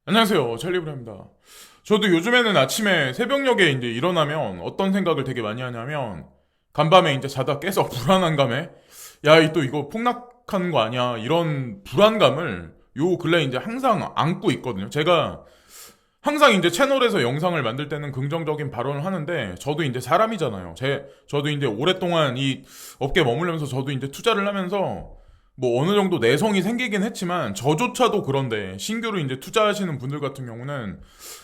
안녕하세요. 찰리브라입니다. 저도 요즘에는 아침에 새벽녘에 이제 일어나면 어떤 생각을 되게 많이 하냐면 간밤에 이제 자다 깨서 불안한 감에 야, 이 또 이거 폭락하는 거 아니야? 이런 불안감을 요 근래 이제 항상 안고 있거든요. 제가 항상 이제 채널에서 영상을 만들 때는 긍정적인 발언을 하는데 저도 이제 사람이잖아요. 저도 이제 오랫동안 이 업계에 머물면서 저도 이제 투자를 하면서 뭐 어느 정도 내성이 생기긴 했지만 저조차도 그런데 신규로 이제 투자하시는 분들 같은 경우는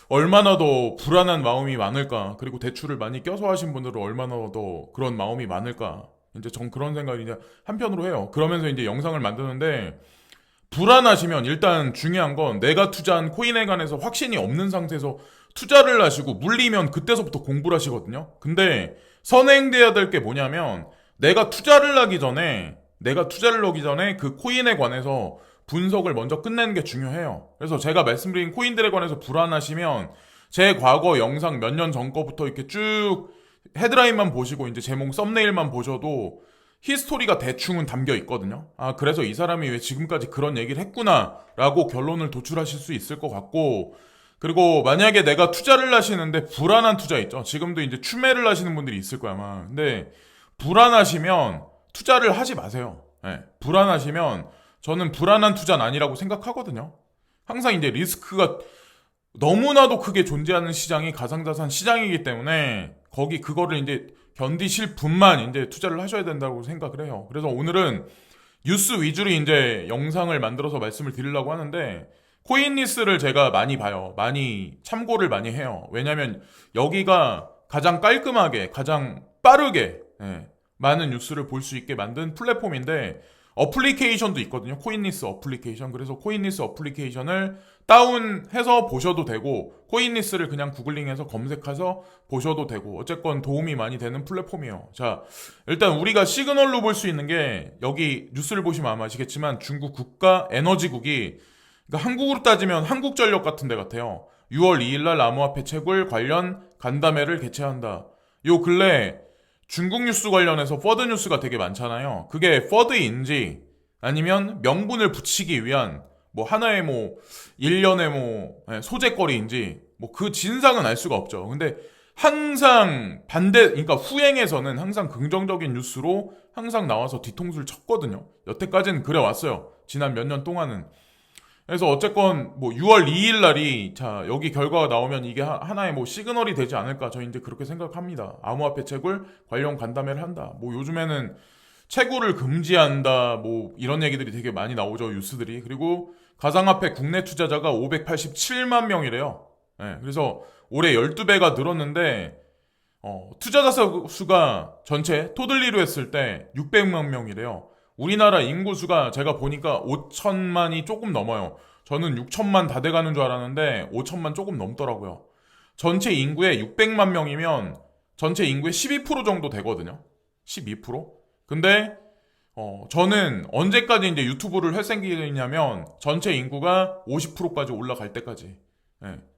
얼마나 더 불안한 마음이 많을까, 그리고 대출을 많이 껴서 하신 분들은 얼마나 더 그런 마음이 많을까, 이제 전 그런 생각을 이제 한편으로 해요. 그러면서 이제 영상을 만드는데 불안하시면 일단 중요한 건 내가 투자한 코인에 관해서 확신이 없는 상태에서 투자를 하시고 물리면 그때서부터 공부를 하시거든요. 근데 선행돼야 될 게 뭐냐면 내가 투자를 하기 전에 그 코인에 관해서 분석을 먼저 끝내는 게 중요해요. 그래서 제가 말씀드린 코인들에 관해서 불안하시면 제 과거 영상 몇 년 전 거부터 이렇게 쭉 헤드라인만 보시고 이제 제목 썸네일만 보셔도 히스토리가 대충은 담겨 있거든요. 아, 그래서 이 사람이 왜 지금까지 그런 얘기를 했구나라고 결론을 도출하실 수 있을 것 같고, 그리고 만약에 내가 투자를 하시는데 불안한 투자 있죠. 지금도 이제 추매를 하시는 분들이 있을 거야, 아마. 근데 불안하시면 투자를 하지 마세요. 예, 불안하시면 저는 불안한 투자는 아니라고 생각하거든요. 항상 이제 리스크가 너무나도 크게 존재하는 시장이 가상자산 시장이기 때문에 거기 그거를 이제 견디실 분만 이제 투자를 하셔야 된다고 생각을 해요. 그래서 오늘은 뉴스 위주로 이제 영상을 만들어서 말씀을 드리려고 하는데 코인리스를 제가 많이 봐요. 많이 참고를 많이 해요. 왜냐면 여기가 가장 깔끔하게, 가장 빠르게 많은 뉴스를 볼 수 있게 만든 플랫폼인데 어플리케이션도 있거든요. 코인리스 어플리케이션. 그래서 코인리스 어플리케이션을 다운해서 보셔도 되고 코인리스를 그냥 구글링해서 검색해서 보셔도 되고 어쨌건 도움이 많이 되는 플랫폼이에요. 자, 일단 우리가 시그널로 볼 수 있는 게 여기 뉴스를 보시면 아마 아시겠지만 중국 국가 에너지국이, 그러니까 한국으로 따지면 한국전력 같은 데 같아요. 6월 2일 날 암호화폐 채굴 관련 간담회를 개최한다. 요 근래 중국 뉴스 관련해서 퍼드 뉴스가 되게 많잖아요. 그게 퍼드인지 아니면 명분을 붙이기 위한 뭐 하나의 뭐 일련의 뭐 소재거리인지 뭐 그 진상은 알 수가 없죠. 근데 항상 그러니까 후행에서는 항상 긍정적인 뉴스로 항상 나와서 뒤통수를 쳤거든요. 여태까지는 그래 왔어요. 지난 몇 년 동안은. 그래서 어쨌건 뭐 6월 2일 날이, 자, 여기 결과가 나오면 이게 하나의 뭐 시그널이 되지 않을까, 저 이제 그렇게 생각합니다. 암호화폐 채굴 관련 간담회를 한다. 뭐 요즘에는 채굴을 금지한다, 뭐 이런 얘기들이 되게 많이 나오죠, 뉴스들이. 그리고 가상화폐 국내 투자자가 587만 명이래요. 그래서 올해 12배가 늘었는데 투자자 수가 전체 토들리로 했을 때 600만 명이래요. 우리나라 인구 수가 제가 보니까 5천만이 조금 넘어요. 저는 6천만 다 돼가는 줄 알았는데 5천만 조금 넘더라고요. 전체 인구의 600만 명이면 전체 인구의 12% 정도 되거든요. 12%? 근데 저는 언제까지 이제 유튜브를 할 생각이냐면 전체 인구가 50%까지 올라갈 때까지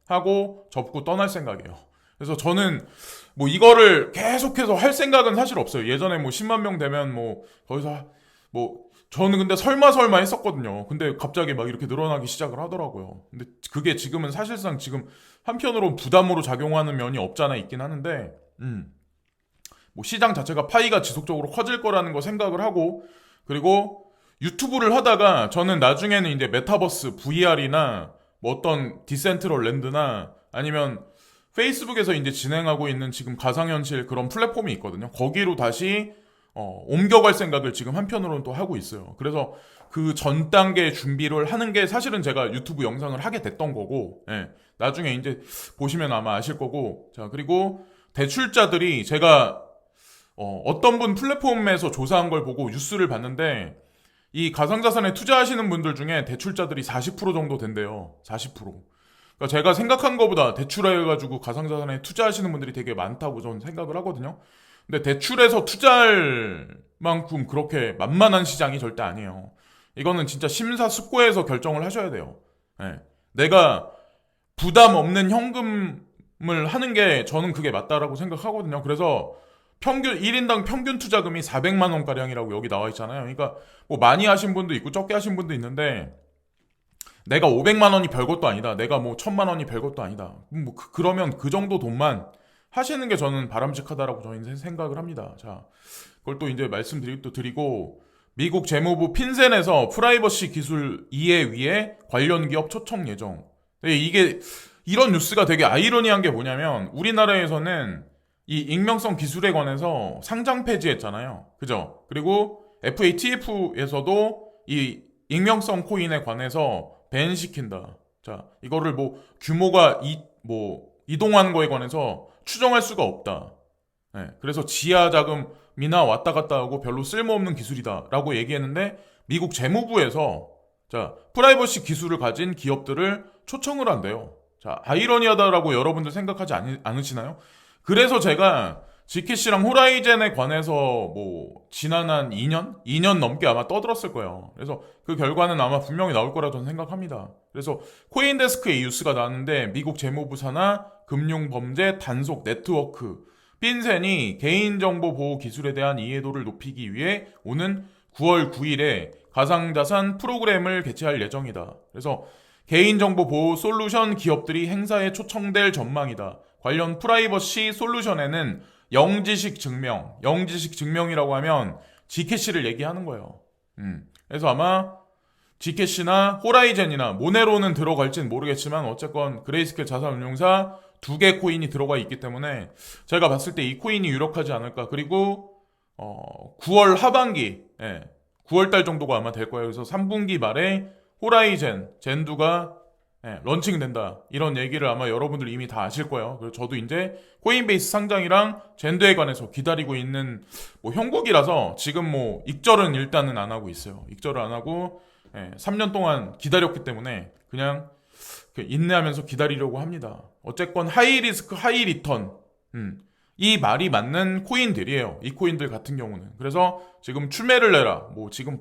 하고 접고 떠날 생각이에요. 그래서 저는 뭐 이거를 계속해서 할 생각은 사실 없어요. 예전에 뭐 10만 명 되면 뭐 거기서 뭐 저는 근데 설마 했었거든요. 근데 갑자기 막 이렇게 늘어나기 시작을 하더라고요. 근데 그게 지금은 사실상 지금 한편으로 부담으로 작용하는 면이 없잖아 있긴 하는데, 뭐 시장 자체가 파이가 지속적으로 커질 거라는 거 생각을 하고, 그리고 유튜브를 하다가 저는 나중에는 이제 메타버스 VR이나 뭐 어떤 디센트럴 랜드나 아니면 페이스북에서 이제 진행하고 있는 지금 가상현실 그런 플랫폼이 있거든요. 거기로 다시 옮겨갈 생각을 지금 한편으로는 또 하고 있어요. 그래서 그 전 단계 준비를 하는 게 사실은 제가 유튜브 영상을 하게 됐던 거고, 나중에 이제 보시면 아마 아실 거고, 자, 그리고 대출자들이 제가 어떤 분 플랫폼에서 조사한 걸 보고 뉴스를 봤는데 이 가상자산에 투자하시는 분들 중에 대출자들이 40% 정도 된대요. 40%. 그러니까 제가 생각한 것보다 대출해가지고 가상자산에 투자하시는 분들이 되게 많다고 저는 생각을 하거든요. 근데 대출해서 투자할 만큼 그렇게 만만한 시장이 절대 아니에요. 이거는 진짜 심사숙고해서 결정을 하셔야 돼요. 내가 부담 없는 현금을 하는 게 저는 그게 맞다라고 생각하거든요. 그래서 1인당 평균 투자금이 400만 원가량이라고 여기 나와 있잖아요. 그러니까 뭐 많이 하신 분도 있고 적게 하신 분도 있는데 내가 500만 원이 별것도 아니다. 내가 뭐 1000만 원이 별것도 아니다. 뭐 그러면 그 정도 돈만 하시는 게 저는 바람직하다라고 저는 생각을 합니다. 자, 그걸 또 이제 말씀드리고 미국 재무부 핀센에서 프라이버시 기술 이해 위에 관련 기업 초청 예정. 이게 이런 뉴스가 되게 아이러니한 게 뭐냐면 우리나라에서는 이 익명성 기술에 관해서 상장 폐지했잖아요. 그죠? 그리고 FATF에서도 이 익명성 코인에 관해서 밴시킨다. 자, 이거를 뭐 규모가 이동한 거에 관해서 추정할 수가 없다. 네, 그래서 지하 자금이나 왔다 갔다 하고 별로 쓸모없는 기술이다라고 얘기했는데 미국 재무부에서 자, 프라이버시 기술을 가진 기업들을 초청을 한대요. 자, 아이러니하다라고 여러분들 생각하지 않으시나요? 그래서 제가 지켓이랑 호라이젠에 관해서 뭐 지난 한 2년 넘게 아마 떠들었을 거예요. 그래서 그 결과는 아마 분명히 나올 거라 저는 생각합니다. 그래서 코인데스크에 이 뉴스가 나왔는데 미국 재무부 산하 금융범죄 단속 네트워크 핀센이 개인정보 보호 기술에 대한 이해도를 높이기 위해 오는 9월 9일에 가상자산 프로그램을 개최할 예정이다. 그래서 개인정보 보호 솔루션 기업들이 행사에 초청될 전망이다. 관련 프라이버시 솔루션에는 영지식 증명이라고 하면 G캐시를 얘기하는 거예요. 그래서 아마 G캐시나 호라이젠이나 모네로는 들어갈진 모르겠지만 어쨌건 그레이스케일 자산운용사 2개 코인이 들어가 있기 때문에 제가 봤을 때 이 코인이 유력하지 않을까. 그리고 9월 하반기 9월달 정도가 아마 될 거예요. 그래서 3분기 말에 호라이젠, 젠두가 런칭된다. 이런 얘기를 아마 여러분들 이미 다 아실 거예요. 그래서 저도 이제 코인베이스 상장이랑 젠두에 관해서 기다리고 있는 형국이라서 지금 뭐 익절은 일단은 안 하고 있어요. 익절을 안 하고 3년 동안 기다렸기 때문에 그냥 인내하면서 기다리려고 합니다. 어쨌건 하이 리스크 하이 리턴 이 말이 맞는 코인들이에요. 이 코인들 같은 경우는. 그래서 지금 추매를 내라. 뭐 지금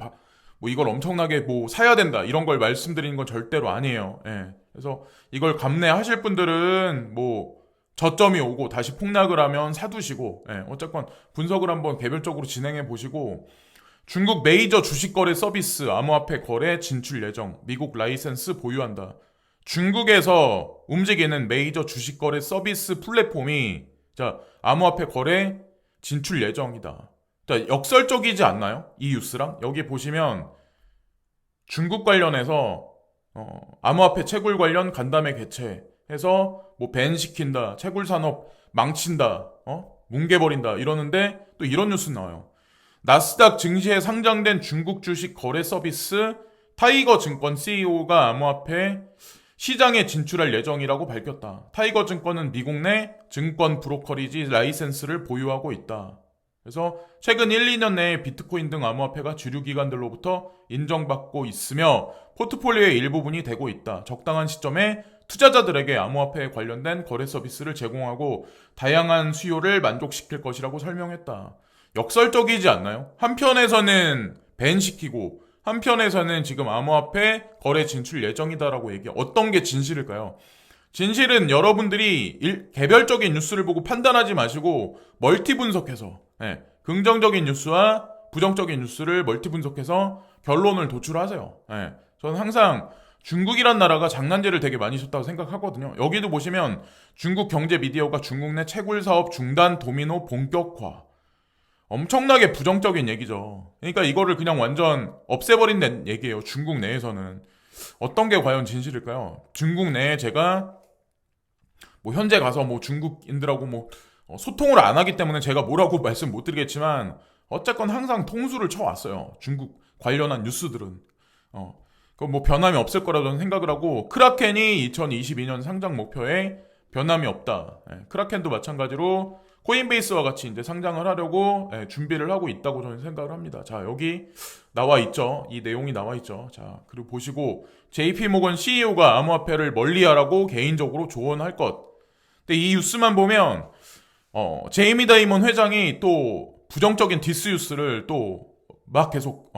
뭐 이걸 엄청나게 뭐 사야 된다 이런 걸 말씀드리는 건 절대로 아니에요. 그래서 이걸 감내하실 분들은 뭐 저점이 오고 다시 폭락을 하면 사두시고 어쨌건 분석을 한번 개별적으로 진행해 보시고 중국 메이저 주식거래 서비스 암호화폐 거래 진출 예정 미국 라이센스 보유한다. 중국에서 움직이는 메이저 주식거래 서비스 플랫폼이 자 암호화폐 거래 진출 예정이다. 자, 역설적이지 않나요? 이 뉴스랑 여기 보시면 중국 관련해서 암호화폐 채굴 관련 간담회 개최해서 뭐 밴 시킨다, 채굴 산업 망친다, 뭉개버린다 이러는데 또 이런 뉴스 나와요. 나스닥 증시에 상장된 중국 주식 거래 서비스 타이거 증권 CEO가 암호화폐 시장에 진출할 예정이라고 밝혔다. 타이거 증권은 미국 내 증권 브로커리지 라이센스를 보유하고 있다. 그래서 최근 1, 2년 내에 비트코인 등 암호화폐가 주류 기관들로부터 인정받고 있으며 포트폴리오의 일부분이 되고 있다. 적당한 시점에 투자자들에게 암호화폐에 관련된 거래 서비스를 제공하고 다양한 수요를 만족시킬 것이라고 설명했다. 역설적이지 않나요? 한편에서는 밴시키고 한편에서는 지금 암호화폐 거래 진출 예정이다라고 얘기해. 어떤 게 진실일까요? 진실은 여러분들이 개별적인 뉴스를 보고 판단하지 마시고 멀티 분석해서 긍정적인 뉴스와 부정적인 뉴스를 멀티 분석해서 결론을 도출하세요. 저는 항상 중국이란 나라가 장난질을 되게 많이 쳤다고 생각하거든요. 여기도 보시면 중국 경제 미디어가 중국 내 채굴 사업 중단 도미노 본격화. 엄청나게 부정적인 얘기죠. 그러니까 이거를 그냥 완전 없애버린다는 얘기예요. 중국 내에서는. 어떤 게 과연 진실일까요? 중국 내에 제가 뭐 현재 가서 뭐 중국인들하고 뭐 소통을 안 하기 때문에 제가 뭐라고 말씀 못 드리겠지만 어쨌건 항상 통수를 쳐왔어요. 중국 관련한 뉴스들은. 그 뭐 변함이 없을 거라고 저는 생각을 하고 크라켄이 2022년 상장 목표에 변함이 없다. 크라켄도 마찬가지로 코인베이스와 같이 이제 상장을 하려고 준비를 하고 있다고 저는 생각을 합니다. 자, 여기 나와 있죠. 이 내용이 나와 있죠. 자, 그리고 보시고 JP모건 CEO가 암호화폐를 멀리하라고 개인적으로 조언할 것. 근데 이 뉴스만 보면 제이미 다이먼 회장이 또 부정적인 디스 뉴스를 또 막 계속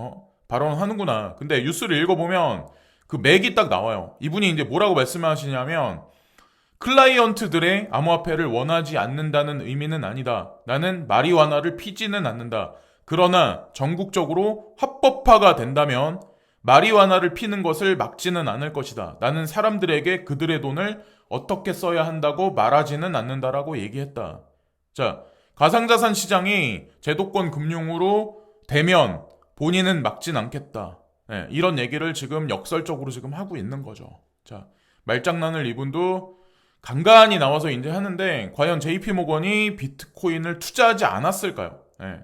발언하는구나. 근데 뉴스를 읽어보면 그 맥이 딱 나와요. 이분이 이제 뭐라고 말씀하시냐면 클라이언트들의 암호화폐를 원하지 않는다는 의미는 아니다. 나는 마리화나를 피지는 않는다. 그러나 전국적으로 합법화가 된다면 마리화나를 피는 것을 막지는 않을 것이다. 나는 사람들에게 그들의 돈을 어떻게 써야 한다고 말하지는 않는다라고 얘기했다. 자, 가상자산 시장이 제도권 금융으로 되면 본인은 막진 않겠다. 네, 이런 얘기를 지금 역설적으로 지금 하고 있는 거죠. 자, 말장난을 이분도 간간히 나와서 이제 하는데 과연 JP모건이 비트코인을 투자하지 않았을까요? 네.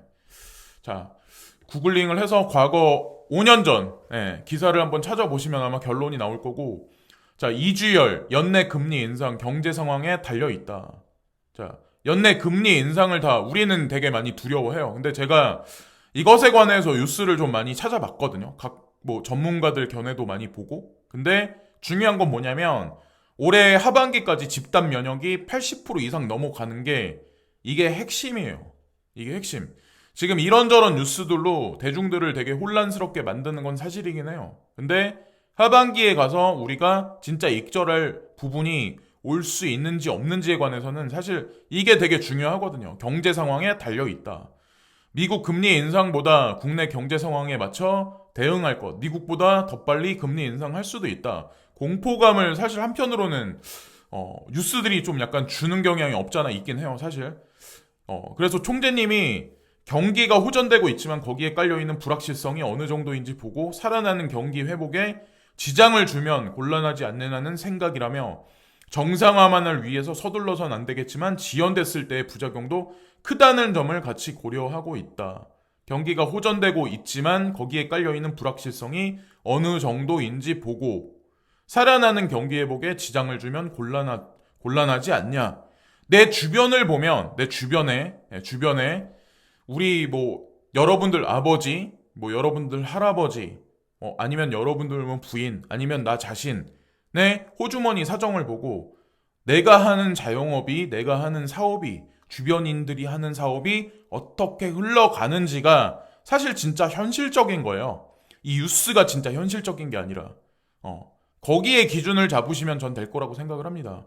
자, 구글링을 해서 과거 5년 전 기사를 한번 찾아보시면 아마 결론이 나올 거고, 자, 이주열 연내 금리 인상 경제 상황에 달려 있다. 자, 연내 금리 인상을 다 우리는 되게 많이 두려워해요. 근데 제가 이것에 관해서 뉴스를 좀 많이 찾아봤거든요. 각 뭐 전문가들 견해도 많이 보고. 근데 중요한 건 뭐냐면 올해 하반기까지 집단 면역이 80% 이상 넘어가는 게 이게 핵심이에요. 이게 핵심. 지금 이런저런 뉴스들로 대중들을 되게 혼란스럽게 만드는 건 사실이긴 해요. 근데 하반기에 가서 우리가 진짜 익절할 부분이 올 수 있는지 없는지에 관해서는 사실 이게 되게 중요하거든요. 경제 상황에 달려 있다. 미국 금리 인상보다 국내 경제 상황에 맞춰 대응할 것. 미국보다 더 빨리 금리 인상할 수도 있다. 공포감을 사실 한편으로는 뉴스들이 좀 약간 주는 경향이 없잖아 있긴 해요, 사실. 그래서 총재님이 경기가 호전되고 있지만 거기에 깔려있는 불확실성이 어느 정도인지 보고 살아나는 경기 회복에 지장을 주면 곤란하지 않느냐는 생각이라며 정상화만을 위해서 서둘러선 안 되겠지만 지연됐을 때의 부작용도 크다는 점을 같이 고려하고 있다. 경기가 호전되고 있지만 거기에 깔려있는 불확실성이 어느 정도인지 보고 살아나는 경기 회복에 지장을 주면 곤란하지 않냐. 내 주변을 보면 내 주변에 우리 뭐 여러분들 아버지, 뭐 여러분들 할아버지, 아니면 여러분들 부인, 아니면 나 자신의 호주머니 사정을 보고 내가 하는 자영업이, 내가 하는 사업이, 주변인들이 하는 사업이 어떻게 흘러가는지가 사실 진짜 현실적인 거예요. 이 뉴스가 진짜 현실적인 게 아니라 거기에 기준을 잡으시면 전 될 거라고 생각을 합니다.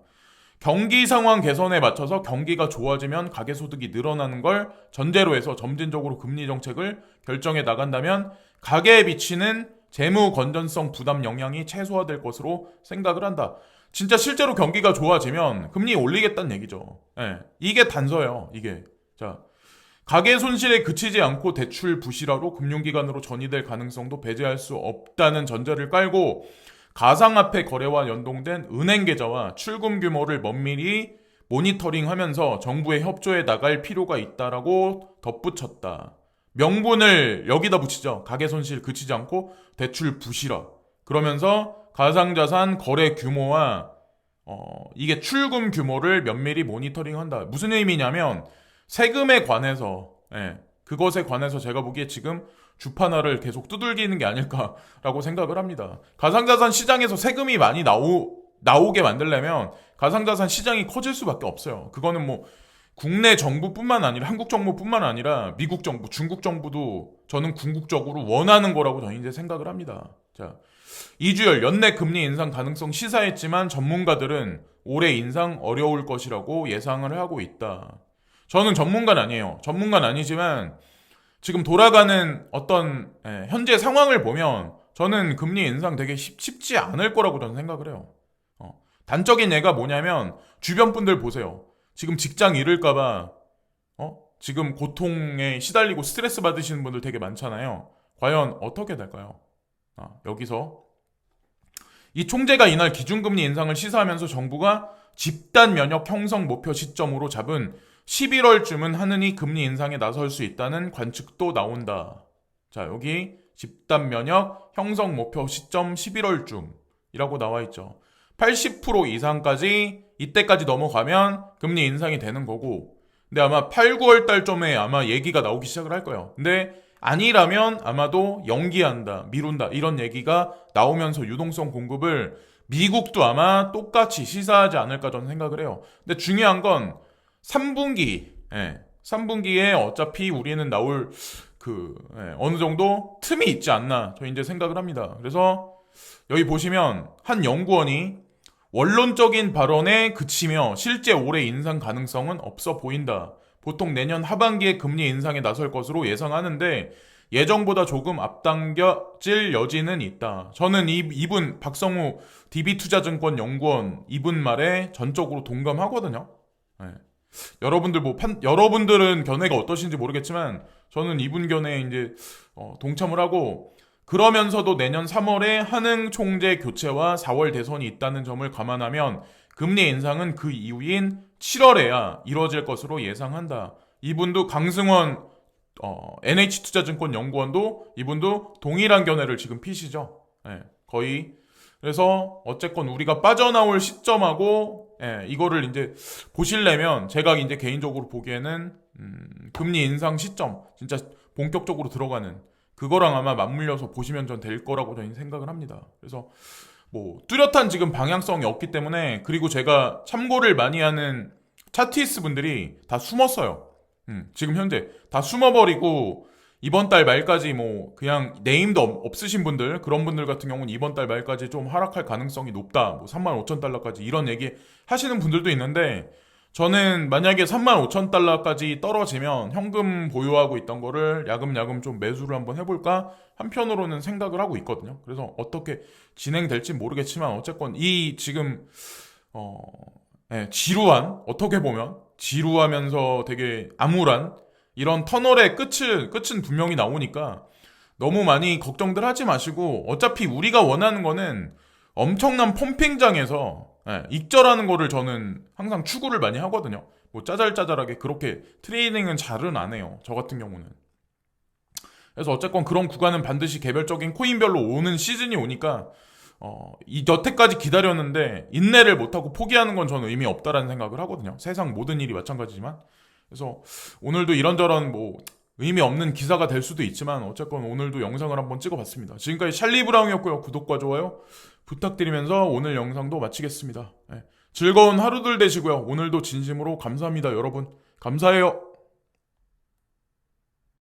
경기 상황 개선에 맞춰서 경기가 좋아지면 가계소득이 늘어나는 걸 전제로 해서 점진적으로 금리 정책을 결정해 나간다면 가계에 비치는 재무 건전성 부담 영향이 최소화될 것으로 생각을 한다. 진짜 실제로 경기가 좋아지면 금리 올리겠다는 얘기죠. 이게 단서예요. 이게. 자, 가계 손실에 그치지 않고 대출 부실화로 금융기관으로 전이될 가능성도 배제할 수 없다는 전제를 깔고 가상화폐 거래와 연동된 은행 계좌와 출금 규모를 면밀히 모니터링하면서 정부에 협조해 나갈 필요가 있다라고 덧붙였다. 명분을 여기다 붙이죠. 가계 손실 그치지 않고 대출 부실화. 그러면서 가상자산 거래 규모와 이게 출금 규모를 면밀히 모니터링한다. 무슨 의미냐면 세금에 관해서 그것에 관해서 제가 보기에 지금 주파나를 계속 두들기는 게 아닐까라고 생각을 합니다. 가상자산 시장에서 세금이 많이 나오게 만들려면 가상자산 시장이 커질 수밖에 없어요. 그거는 뭐 국내 정부뿐만 아니라 한국 정부뿐만 아니라 미국 정부, 중국 정부도 저는 궁극적으로 원하는 거라고 저는 이제 생각을 합니다. 자, 이주열 연내 금리 인상 가능성 시사했지만 전문가들은 올해 인상 어려울 것이라고 예상을 하고 있다. 저는 전문가는 아니에요. 전문가는 아니지만 지금 돌아가는 어떤 현재 상황을 보면 저는 금리 인상 되게 쉽지 않을 거라고 저는 생각을 해요. 단적인 예가 뭐냐면 주변 분들 보세요. 지금 직장 잃을까봐 지금 고통에 시달리고 스트레스 받으시는 분들 되게 많잖아요. 과연 어떻게 될까요? 여기서 이 총재가 이날 기준금리 인상을 시사하면서 정부가 집단 면역 형성 목표 시점으로 잡은 11월쯤은 하느니 금리 인상에 나설 수 있다는 관측도 나온다. 자, 여기 집단 면역 형성 목표 시점 11월쯤이라고 나와 있죠. 80% 이상까지 이때까지 넘어가면 금리 인상이 되는 거고, 근데 아마 8, 9월 달쯤에 아마 얘기가 나오기 시작을 할 거예요. 근데 아니라면 아마도 연기한다, 미룬다 이런 얘기가 나오면서 유동성 공급을 미국도 아마 똑같이 시사하지 않을까 저는 생각을 해요. 근데 중요한 건 3분기에 어차피 우리는 나올 어느 정도 틈이 있지 않나 저 이제 생각을 합니다. 그래서 여기 보시면 한 연구원이 원론적인 발언에 그치며 실제 올해 인상 가능성은 없어 보인다. 보통 내년 하반기에 금리 인상에 나설 것으로 예상하는데 예정보다 조금 앞당겨질 여지는 있다. 저는 이분 박성우 DB투자증권 연구원 이분 말에 전적으로 동감하거든요. 네. 여러분들은 견해가 어떠신지 모르겠지만 저는 이분 견해에 이제 동참을 하고, 그러면서도 내년 3월에 한흥 총재 교체와 4월 대선이 있다는 점을 감안하면 금리 인상은 그 이후인 7월에야 이뤄질 것으로 예상한다. 이분도 강승원 NH투자증권 연구원도 이분도 동일한 견해를 지금 피시죠. 예, 거의. 그래서 어쨌건 우리가 빠져나올 시점하고 이거를 이제 보시려면 제가 이제 개인적으로 보기에는 금리 인상 시점 진짜 본격적으로 들어가는 그거랑 아마 맞물려서 보시면 전 될 거라고 저는 생각을 합니다. 그래서 뭐 뚜렷한 지금 방향성이 없기 때문에, 그리고 제가 참고를 많이 하는 차티스 분들이 다 숨었어요. 지금 현재 다 숨어버리고 이번 달 말까지 뭐 그냥 네임도 없으신 분들, 그런 분들 같은 경우는 이번 달 말까지 좀 하락할 가능성이 높다, 뭐 35,000달러까지 이런 얘기 하시는 분들도 있는데, 저는 만약에 35,000달러까지 떨어지면 현금 보유하고 있던 거를 야금야금 좀 매수를 한번 해볼까 한편으로는 생각을 하고 있거든요. 그래서 어떻게 진행될지 모르겠지만 어쨌건 이 지금 지루한, 어떻게 보면 지루하면서 되게 암울한 이런 터널의 끝은 분명히 나오니까 너무 많이 걱정들 하지 마시고, 어차피 우리가 원하는 거는 엄청난 펌핑장에서 익절하는 거를 저는 항상 추구를 많이 하거든요. 뭐 짜잘짜잘하게 그렇게 트레이딩은 잘은 안 해요, 저 같은 경우는. 그래서 어쨌건 그런 구간은 반드시 개별적인 코인별로 오는 시즌이 오니까 이 여태까지 기다렸는데 인내를 못하고 포기하는 건 저는 의미 없다라는 생각을 하거든요. 세상 모든 일이 마찬가지지만. 그래서 오늘도 이런저런 뭐 의미 없는 기사가 될 수도 있지만 어쨌건 오늘도 영상을 한번 찍어봤습니다. 지금까지 찰리 브라운이었고요. 구독과 좋아요 부탁드리면서 오늘 영상도 마치겠습니다. 즐거운 하루들 되시고요. 오늘도 진심으로 감사합니다, 여러분. 감사해요.